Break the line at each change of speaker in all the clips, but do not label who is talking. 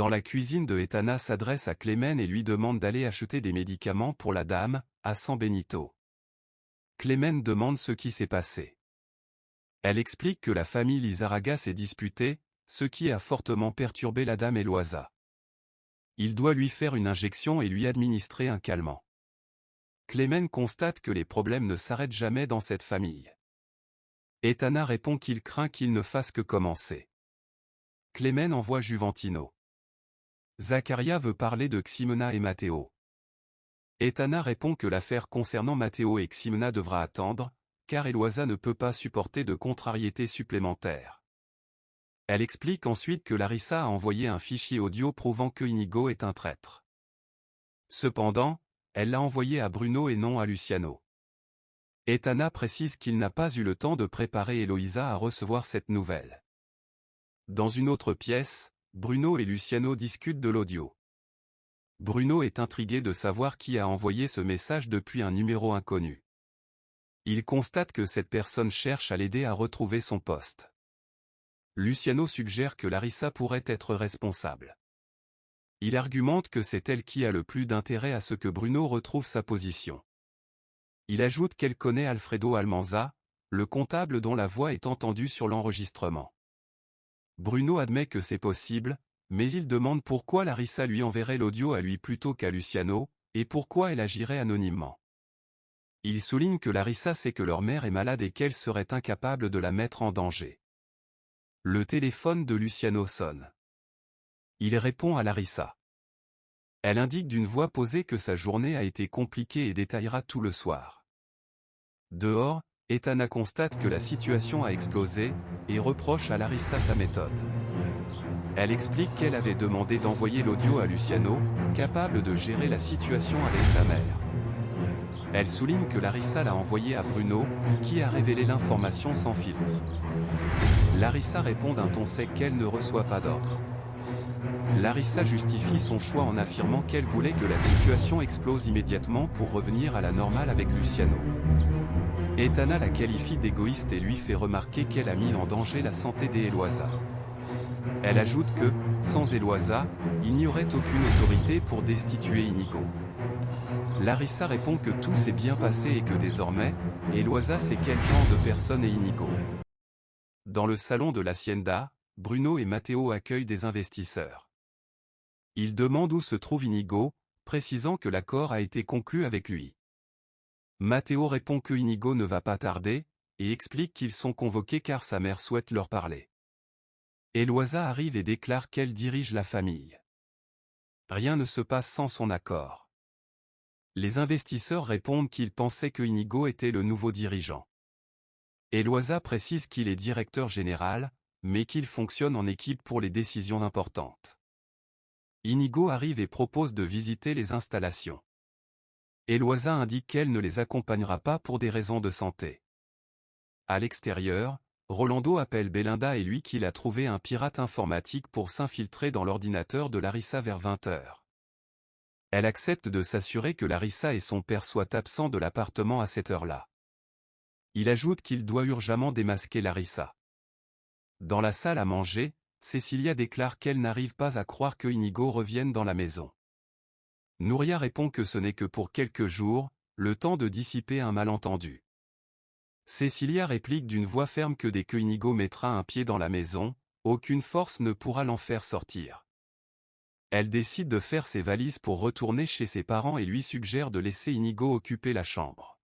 Dans la cuisine de Etana s'adresse à Clémène et lui demande d'aller acheter des médicaments pour la dame, à San Benito. Clémène demande ce qui s'est passé. Elle explique que la famille Lizarraga s'est disputée, ce qui a fortement perturbé la dame Eloisa. Il doit lui faire une injection et lui administrer un calmant. Clémène constate que les problèmes ne s'arrêtent jamais dans cette famille. Etana répond qu'il craint qu'il ne fasse que commencer. Clémène envoie Juventino. Zaccaria veut parler de Ximena et Matteo. Etana répond que l'affaire concernant Matteo et Ximena devra attendre, car Eloisa ne peut pas supporter de contrariétés supplémentaires. Elle explique ensuite que Larissa a envoyé un fichier audio prouvant que Inigo est un traître. Cependant, elle l'a envoyé à Bruno et non à Luciano. Etana précise qu'il n'a pas eu le temps de préparer Eloisa à recevoir cette nouvelle. Dans une autre pièce, Bruno et Luciano discutent de l'audio. Bruno est intrigué de savoir qui a envoyé ce message depuis un numéro inconnu. Il constate que cette personne cherche à l'aider à retrouver son poste. Luciano suggère que Larissa pourrait être responsable. Il argumente que c'est elle qui a le plus d'intérêt à ce que Bruno retrouve sa position. Il ajoute qu'elle connaît Alfredo Almanza, le comptable dont la voix est entendue sur l'enregistrement. Bruno admet que c'est possible, mais il demande pourquoi Larissa lui enverrait l'audio à lui plutôt qu'à Luciano, et pourquoi elle agirait anonymement. Il souligne que Larissa sait que leur mère est malade et qu'elle serait incapable de la mettre en danger. Le téléphone de Luciano sonne. Il répond à Larissa. Elle indique d'une voix posée que sa journée a été compliquée et détaillera tout le soir. Dehors, Etana constate que la situation a explosé, et reproche à Larissa sa méthode. Elle explique qu'elle avait demandé d'envoyer l'audio à Luciano, capable de gérer la situation avec sa mère. Elle souligne que Larissa l'a envoyé à Bruno, qui a révélé l'information sans filtre. Larissa répond d'un ton sec qu'elle ne reçoit pas d'ordre. Larissa justifie son choix en affirmant qu'elle voulait que la situation explose immédiatement pour revenir à la normale avec Luciano. Etana la qualifie d'égoïste et lui fait remarquer qu'elle a mis en danger la santé des Eloisa. Elle ajoute que, sans Eloisa, il n'y aurait aucune autorité pour destituer Inigo. Larissa répond que tout s'est bien passé et que désormais, Eloisa sait quel genre de personne est Inigo. Dans le salon de l'Hacienda, Bruno et Matteo accueillent des investisseurs. Ils demandent où se trouve Inigo, précisant que l'accord a été conclu avec lui. Matteo répond que Inigo ne va pas tarder, et explique qu'ils sont convoqués car sa mère souhaite leur parler. Eloisa arrive et déclare qu'elle dirige la famille. Rien ne se passe sans son accord. Les investisseurs répondent qu'ils pensaient que Inigo était le nouveau dirigeant. Eloisa précise qu'il est directeur général, mais qu'il fonctionne en équipe pour les décisions importantes. Inigo arrive et propose de visiter les installations. Eloisa indique qu'elle ne les accompagnera pas pour des raisons de santé. À l'extérieur, Rolando appelle Belinda et lui qu'il a trouvé un pirate informatique pour s'infiltrer dans l'ordinateur de Larissa vers 20h. Elle accepte de s'assurer que Larissa et son père soient absents de l'appartement à cette heure-là. Il ajoute qu'il doit urgemment démasquer Larissa. Dans la salle à manger, Cecilia déclare qu'elle n'arrive pas à croire que Inigo revienne dans la maison. Nouria répond que ce n'est que pour quelques jours, le temps de dissiper un malentendu. Cecilia réplique d'une voix ferme que dès que Inigo mettra un pied dans la maison, aucune force ne pourra l'en faire sortir. Elle décide de faire ses valises pour retourner chez ses parents et lui suggère de laisser Inigo occuper la chambre.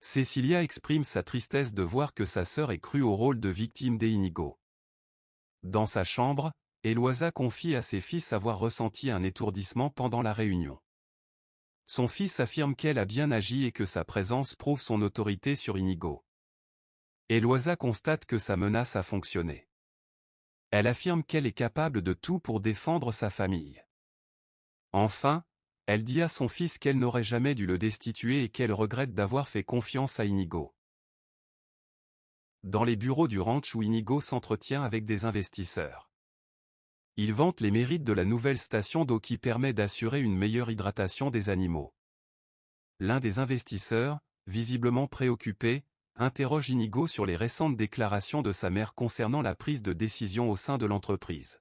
Cecilia exprime sa tristesse de voir que sa sœur est crue au rôle de victime d'Inigo. Dans sa chambre, Eloisa confie à ses fils avoir ressenti un étourdissement pendant la réunion. Son fils affirme qu'elle a bien agi et que sa présence prouve son autorité sur Inigo. Eloisa constate que sa menace a fonctionné. Elle affirme qu'elle est capable de tout pour défendre sa famille. Enfin, elle dit à son fils qu'elle n'aurait jamais dû le destituer et qu'elle regrette d'avoir fait confiance à Inigo. Dans les bureaux du ranch où Inigo s'entretient avec des investisseurs. Il vante les mérites de la nouvelle station d'eau qui permet d'assurer une meilleure hydratation des animaux. L'un des investisseurs, visiblement préoccupé, interroge Inigo sur les récentes déclarations de sa mère concernant la prise de décision au sein de l'entreprise.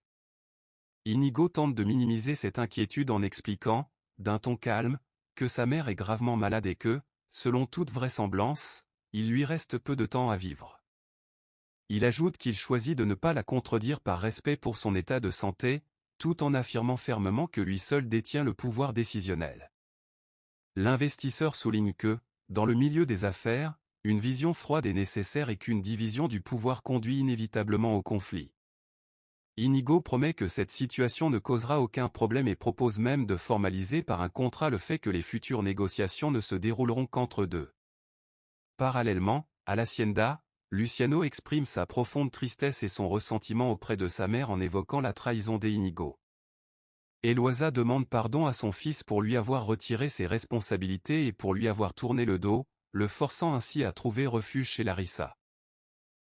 Inigo tente de minimiser cette inquiétude en expliquant, d'un ton calme, que sa mère est gravement malade et que, selon toute vraisemblance, il lui reste peu de temps à vivre. Il ajoute qu'il choisit de ne pas la contredire par respect pour son état de santé, tout en affirmant fermement que lui seul détient le pouvoir décisionnel. L'investisseur souligne que, dans le milieu des affaires, une vision froide est nécessaire et qu'une division du pouvoir conduit inévitablement au conflit. Inigo promet que cette situation ne causera aucun problème et propose même de formaliser par un contrat le fait que les futures négociations ne se dérouleront qu'entre deux. Parallèlement, à l'hacienda, Luciano exprime sa profonde tristesse et son ressentiment auprès de sa mère en évoquant la trahison d'Inigo. Eloisa demande pardon à son fils pour lui avoir retiré ses responsabilités et pour lui avoir tourné le dos, le forçant ainsi à trouver refuge chez Larissa.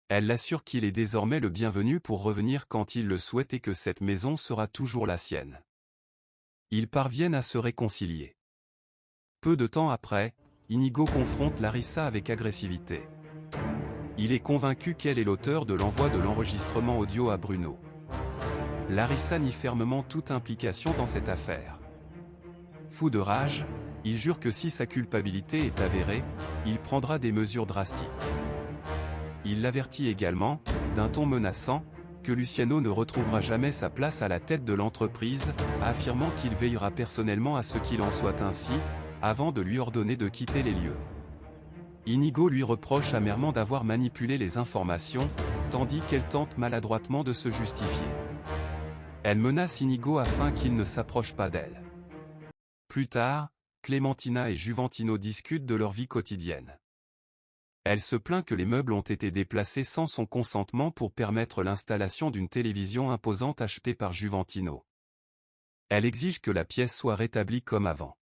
Elle l'assure qu'il est désormais le bienvenu pour revenir quand il le souhaite et que cette maison sera toujours la sienne. Ils parviennent à se réconcilier. Peu de temps après, Inigo confronte Larissa avec agressivité. Il est convaincu qu'elle est l'auteur de l'envoi de l'enregistrement audio à Bruno. Larissa nie fermement toute implication dans cette affaire. Fou de rage, il jure que si sa culpabilité est avérée, il prendra des mesures drastiques. Il l'avertit également, d'un ton menaçant, que Luciano ne retrouvera jamais sa place à la tête de l'entreprise, affirmant qu'il veillera personnellement à ce qu'il en soit ainsi, avant de lui ordonner de quitter les lieux. Inigo lui reproche amèrement d'avoir manipulé les informations, tandis qu'elle tente maladroitement de se justifier. Elle menace Inigo afin qu'il ne s'approche pas d'elle. Plus tard, Clementina et Juventino discutent de leur vie quotidienne. Elle se plaint que les meubles ont été déplacés sans son consentement pour permettre l'installation d'une télévision imposante achetée par Juventino. Elle exige que la pièce soit rétablie comme avant.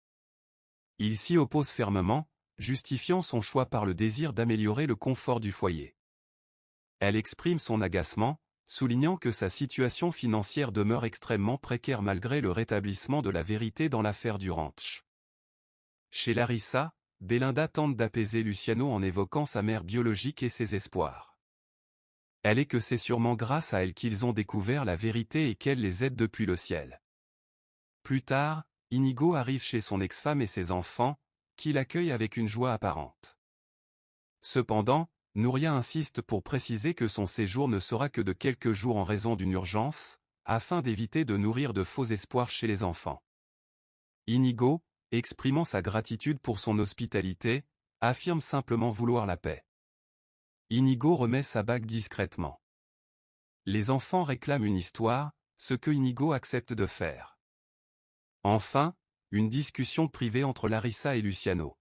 Il s'y oppose fermement, justifiant son choix par le désir d'améliorer le confort du foyer. Elle exprime son agacement, soulignant que sa situation financière demeure extrêmement précaire malgré le rétablissement de la vérité dans l'affaire du ranch. Chez Larissa, Belinda tente d'apaiser Luciano en évoquant sa mère biologique et ses espoirs. Elle est que c'est sûrement grâce à elle qu'ils ont découvert la vérité et qu'elle les aide depuis le ciel. Plus tard, Inigo arrive chez son ex-femme et ses enfants, qui l'accueillent avec une joie apparente. Cependant, Nouria insiste pour préciser que son séjour ne sera que de quelques jours en raison d'une urgence, afin d'éviter de nourrir de faux espoirs chez les enfants. Inigo, exprimant sa gratitude pour son hospitalité, affirme simplement vouloir la paix. Inigo remet sa bague discrètement. Les enfants réclament une histoire, ce que Inigo accepte de faire. Enfin, une discussion privée entre Larissa et Luciano.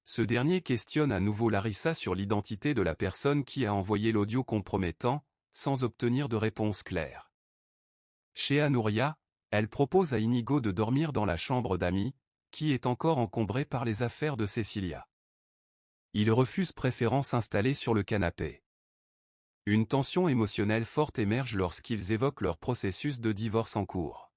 Ce dernier questionne à nouveau Larissa sur l'identité de la personne qui a envoyé l'audio compromettant, sans obtenir de réponse claire. Chez Anuria, elle propose à Inigo de dormir dans la chambre d'Ami, qui est encore encombrée par les affaires de Cecilia. Il refuse préférant s'installer sur le canapé. Une tension émotionnelle forte émerge lorsqu'ils évoquent leur processus de divorce en cours.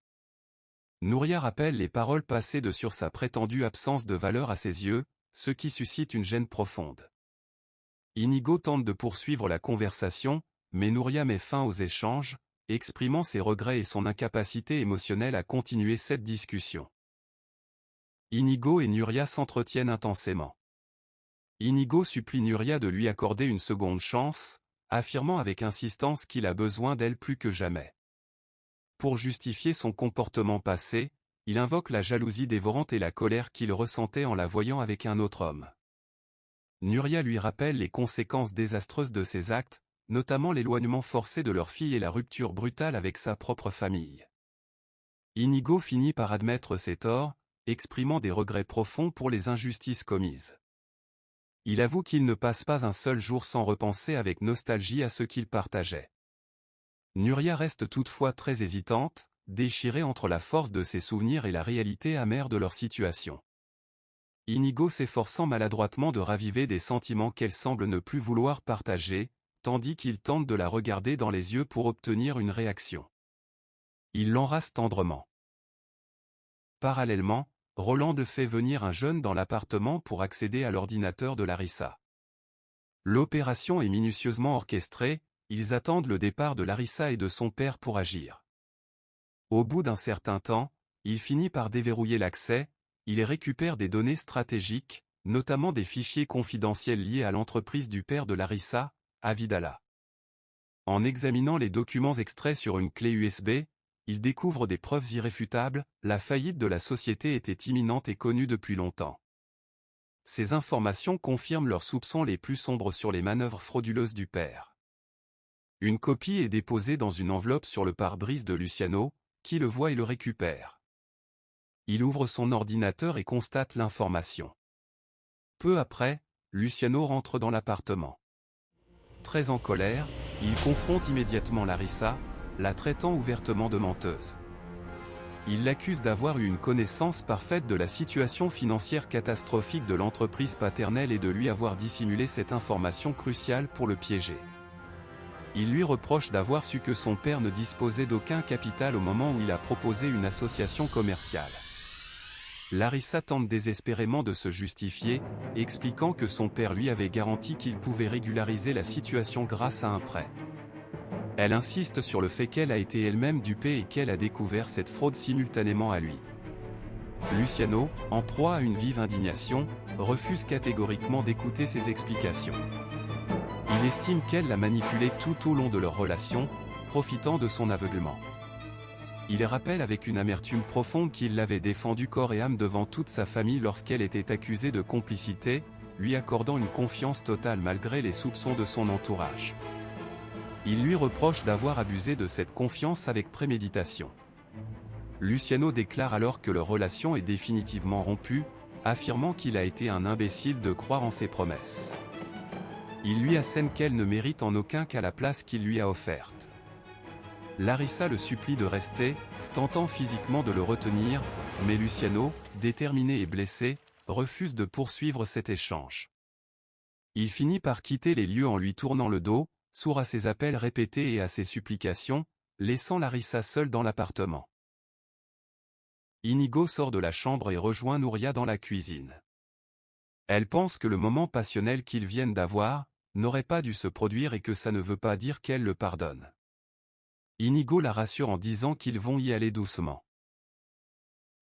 Nouria rappelle les paroles passées sur sa prétendue absence de valeur à ses yeux, ce qui suscite une gêne profonde. Inigo tente de poursuivre la conversation, mais Nouria met fin aux échanges, exprimant ses regrets et son incapacité émotionnelle à continuer cette discussion. Inigo et Nuria s'entretiennent intensément. Inigo supplie Nuria de lui accorder une seconde chance, affirmant avec insistance qu'il a besoin d'elle plus que jamais. Pour justifier son comportement passé, il invoque la jalousie dévorante et la colère qu'il ressentait en la voyant avec un autre homme. Nuria lui rappelle les conséquences désastreuses de ses actes, notamment l'éloignement forcé de leur fille et la rupture brutale avec sa propre famille. Inigo finit par admettre ses torts, exprimant des regrets profonds pour les injustices commises. Il avoue qu'il ne passe pas un seul jour sans repenser avec nostalgie à ce qu'il partageait. Nuria reste toutefois très hésitante, déchirée entre la force de ses souvenirs et la réalité amère de leur situation. Inigo s'efforçant maladroitement de raviver des sentiments qu'elle semble ne plus vouloir partager, tandis qu'il tente de la regarder dans les yeux pour obtenir une réaction. Il l'enlace tendrement. Parallèlement, Roland fait venir un jeune dans l'appartement pour accéder à l'ordinateur de Larissa. L'opération est minutieusement orchestrée, ils attendent le départ de Larissa et de son père pour agir. Au bout d'un certain temps, il finit par déverrouiller l'accès, il récupère des données stratégiques, notamment des fichiers confidentiels liés à l'entreprise du père de Larissa, Avidala. En examinant les documents extraits sur une clé USB, il découvre des preuves irréfutables, la faillite de la société était imminente et connue depuis longtemps. Ces informations confirment leurs soupçons les plus sombres sur les manœuvres frauduleuses du père. Une copie est déposée dans une enveloppe sur le pare-brise de Luciano, qui le voit et le récupère. Il ouvre son ordinateur et constate l'information. Peu après, Luciano rentre dans l'appartement. Très en colère, il confronte immédiatement Larissa, la traitant ouvertement de menteuse. Il l'accuse d'avoir eu une connaissance parfaite de la situation financière catastrophique de l'entreprise paternelle et de lui avoir dissimulé cette information cruciale pour le piéger. Il lui reproche d'avoir su que son père ne disposait d'aucun capital au moment où il a proposé une association commerciale. Larissa tente désespérément de se justifier, expliquant que son père lui avait garanti qu'il pouvait régulariser la situation grâce à un prêt. Elle insiste sur le fait qu'elle a été elle-même dupée et qu'elle a découvert cette fraude simultanément à lui. Luciano, en proie à une vive indignation, refuse catégoriquement d'écouter ses explications. Il estime qu'elle l'a manipulé tout au long de leur relation, profitant de son aveuglement. Il rappelle avec une amertume profonde qu'il l'avait défendue corps et âme devant toute sa famille lorsqu'elle était accusée de complicité, lui accordant une confiance totale malgré les soupçons de son entourage. Il lui reproche d'avoir abusé de cette confiance avec préméditation. Luciano déclare alors que leur relation est définitivement rompue, affirmant qu'il a été un imbécile de croire en ses promesses. Il lui assène qu'elle ne mérite en aucun cas la place qu'il lui a offerte. Larissa le supplie de rester, tentant physiquement de le retenir, mais Luciano, déterminé et blessé, refuse de poursuivre cet échange. Il finit par quitter les lieux en lui tournant le dos, sourd à ses appels répétés et à ses supplications, laissant Larissa seule dans l'appartement. Inigo sort de la chambre et rejoint Nouria dans la cuisine. Elle pense que le moment passionnel qu'ils viennent d'avoir n'aurait pas dû se produire et que ça ne veut pas dire qu'elle le pardonne. Inigo la rassure en disant qu'ils vont y aller doucement.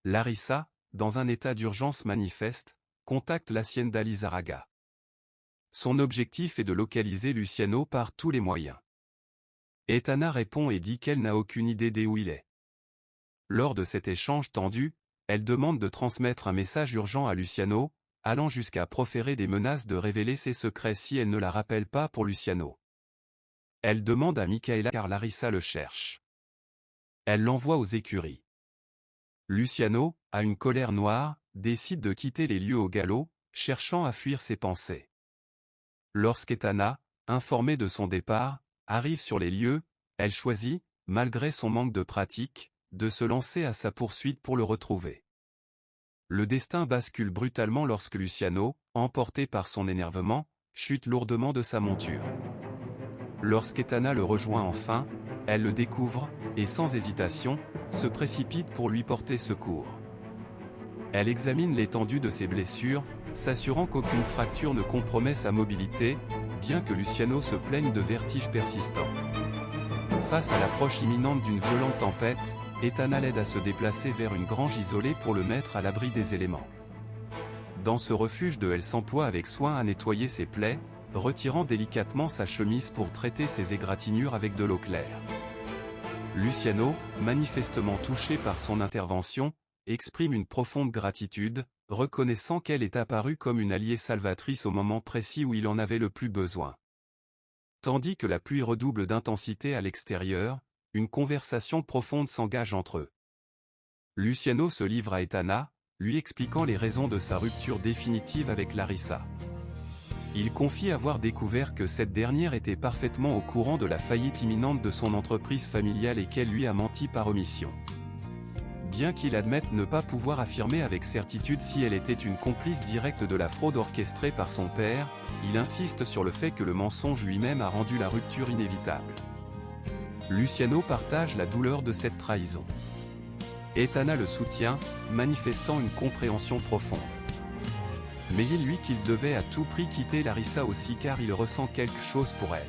Larissa, dans un état d'urgence manifeste, contacte l'Hacienda Lizarraga. Son objectif est de localiser Luciano par tous les moyens. Etana répond et dit qu'elle n'a aucune idée d'où il est. Lors de cet échange tendu, elle demande de transmettre un message urgent à Luciano, allant jusqu'à proférer des menaces de révéler ses secrets si elle ne la rappelle pas pour Luciano. Elle demande à Michaela car Larissa le cherche. Elle l'envoie aux écuries. Luciano, à une colère noire, décide de quitter les lieux au galop, cherchant à fuir ses pensées. Lorsqu'Etana, informée de son départ, arrive sur les lieux, elle choisit, malgré son manque de pratique, de se lancer à sa poursuite pour le retrouver. Le destin bascule brutalement lorsque Luciano, emporté par son énervement, chute lourdement de sa monture. Lorsqu'Etana le rejoint enfin, elle le découvre, et sans hésitation, se précipite pour lui porter secours. Elle examine l'étendue de ses blessures, s'assurant qu'aucune fracture ne compromet sa mobilité, bien que Luciano se plaigne de vertiges persistants. Face à l'approche imminente d'une violente tempête, Etana l'aide à se déplacer vers une grange isolée pour le mettre à l'abri des éléments. Dans ce refuge elle s'emploie avec soin à nettoyer ses plaies, retirant délicatement sa chemise pour traiter ses égratignures avec de l'eau claire. Luciano, manifestement touché par son intervention, exprime une profonde gratitude, reconnaissant qu'elle est apparue comme une alliée salvatrice au moment précis où il en avait le plus besoin. Tandis que la pluie redouble d'intensité à l'extérieur, une conversation profonde s'engage entre eux. Luciano se livre à Etana, lui expliquant les raisons de sa rupture définitive avec Larissa. Il confie avoir découvert que cette dernière était parfaitement au courant de la faillite imminente de son entreprise familiale et qu'elle lui a menti par omission. Bien qu'il admette ne pas pouvoir affirmer avec certitude si elle était une complice directe de la fraude orchestrée par son père, il insiste sur le fait que le mensonge lui-même a rendu la rupture inévitable. Luciano partage la douleur de cette trahison. Etana le soutient, manifestant une compréhension profonde. Mais il lui qu'il devait à tout prix quitter Larissa aussi car il ressent quelque chose pour elle.